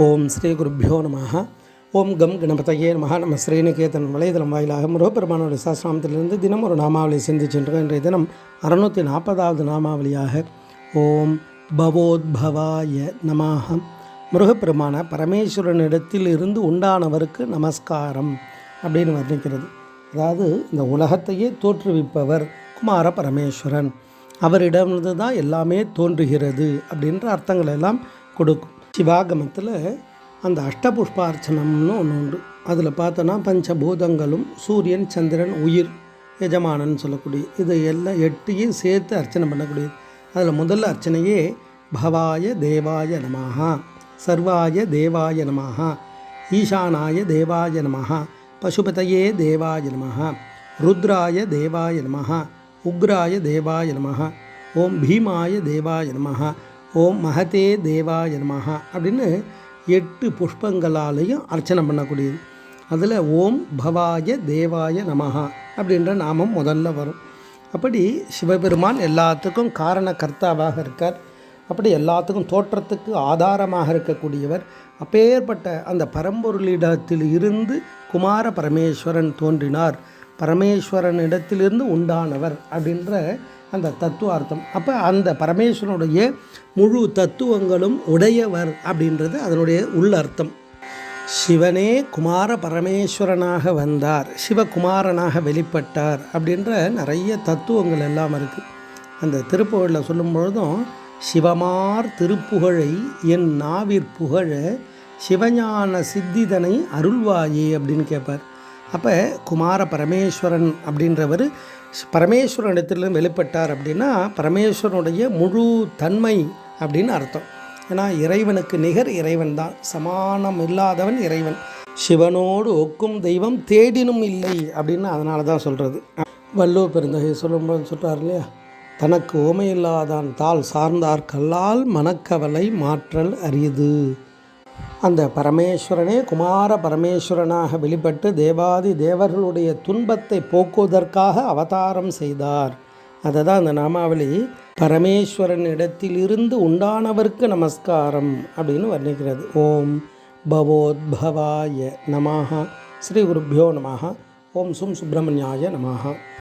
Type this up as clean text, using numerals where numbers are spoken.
ஓம் ஸ்ரீ குருப்பியோ நமஹ. ஓம் கம் கணபதையே நமஹ. நம்ம ஸ்ரீநிகேதன் வலைதளம் வாயிலாக முருகப்பெருமானுடைய சாஸ்திராமத்திலிருந்து தினம் ஒரு நாமாவளி சிந்திச்சென்றோம். இன்றைய தினம் 640வது நாமாவளியாக ஓம் பவோத்பவாய நமஹ. முருகப்பெருமான பரமேஸ்வரனிடத்தில் இருந்து உண்டானவருக்கு நமஸ்காரம் அப்படின்னு வர்ணிக்கிறது. அதாவது இந்த உலகத்தையே தோற்றுவிப்பவர் குமார பரமேஸ்வரன், அவரிடமிருந்து தான் எல்லாமே தோன்றுகிறது அப்படின்ற அர்த்தங்கள் எல்லாம் கொடுக்கும். சிவாகமத்தில் அந்த அஷ்டபுஷ்பார்ச்சனம்னு ஒன்று உண்டு. அதில் பார்த்தோன்னா பஞ்சபூதங்களும் சூரியன் சந்திரன் உயிர் எஜமானன் சொல்லக்கூடிய இது எல்லாம் 8ஐயும் சேர்த்து அர்ச்சனை பண்ணக்கூடியது. அதில் முதல் அர்ச்சனையே பவாய தேவாய நமஹ, சர்வாய தேவாய நமஹ, ஈசானாய தேவாய நமஹ, பசுபதையே தேவாய நமஹ, ருத்ராய தேவாய நமஹ, உக்ராய தேவாய நமஹ, ஓம் பீமாய தேவாய நமஹ, ஓம் மகதே தேவாய நமஹ அப்படின்னு 8 புஷ்பங்களாலையும் அர்ச்சனை பண்ணக்கூடியது. அதில் ஓம் பவாய தேவாய நமஹ அப்படின்ற நாமம் முதல்ல வரும். அப்படி சிவபெருமான் எல்லாத்துக்கும் காரண கர்த்தாவாக இருக்கார். அப்படி எல்லாத்துக்கும் தோற்றத்துக்கு ஆதாரமாக இருக்கக்கூடியவர். அப்பேற்பட்ட அந்த பரம்பொருளிடத்தில் இருந்து குமார பரமேஸ்வரன் தோன்றினார், பரமேஸ்வரனிடத்திலிருந்து உண்டானவர் அப்படின்ற அந்த தத்துவார்த்தம். அப்போ அந்த பரமேஸ்வரனுடைய முழு தத்துவங்களும் உடையவர் அப்படின்றது அதனுடைய உள்ளர்த்தம். சிவனே குமார பரமேஸ்வரனாக வந்தார், சிவகுமாரனாக வெளிப்பட்டார் அப்படின்ற நிறைய தத்துவங்கள் எல்லாம் இருக்குது. அந்த திருப்புகழில் சொல்லும் பொழுதும் சிவமார் திருப்புகழை என் நாவிற்புகழ சிவஞான சித்திதனை அருள்வாயே அப்படின்னு கேட்பார். அப்போ குமார பரமேஸ்வரன் அப்படின்றவர் பரமேஸ்வரனிடத்திலும் வெளிப்பட்டார் அப்படின்னா பரமேஸ்வரனுடைய முழு தன்மை அப்படின்னு அர்த்தம். ஏன்னா இறைவனுக்கு நிகர் இறைவன் தான், சமானம் இல்லாதவன் இறைவன். சிவனோடு ஒக்கும் தெய்வம் தேடினும் இல்லை அப்படின்னு அதனால தான் சொல்கிறது. வள்ளுவ பெருந்தகை சொல்லும்போது சொல்கிறார் இல்லையா, தனக்கு ஓமையில்லாதான் தாள் சார்ந்தார் கல்லால் மனக்கவலை மாற்றல் அரியது. அந்த பரமேஸ்வரனே குமார பரமேஸ்வரனாக வெளிப்பட்டு தேவாதி தேவர்களுடைய துன்பத்தை போக்குவதற்காக அவதாரம் செய்தார். அதை தான் அந்த நாமாவளி பரமேஸ்வரன் இடத்திலிருந்து உண்டானவருக்கு நமஸ்காரம் அப்படின்னு வர்ணிக்கிறது. ஓம் பவோத்பவாய நமஹ. ஸ்ரீ குருப்பியோ நமஹ. ஓம் சும் சுப்பிரமணியாய நமஹ.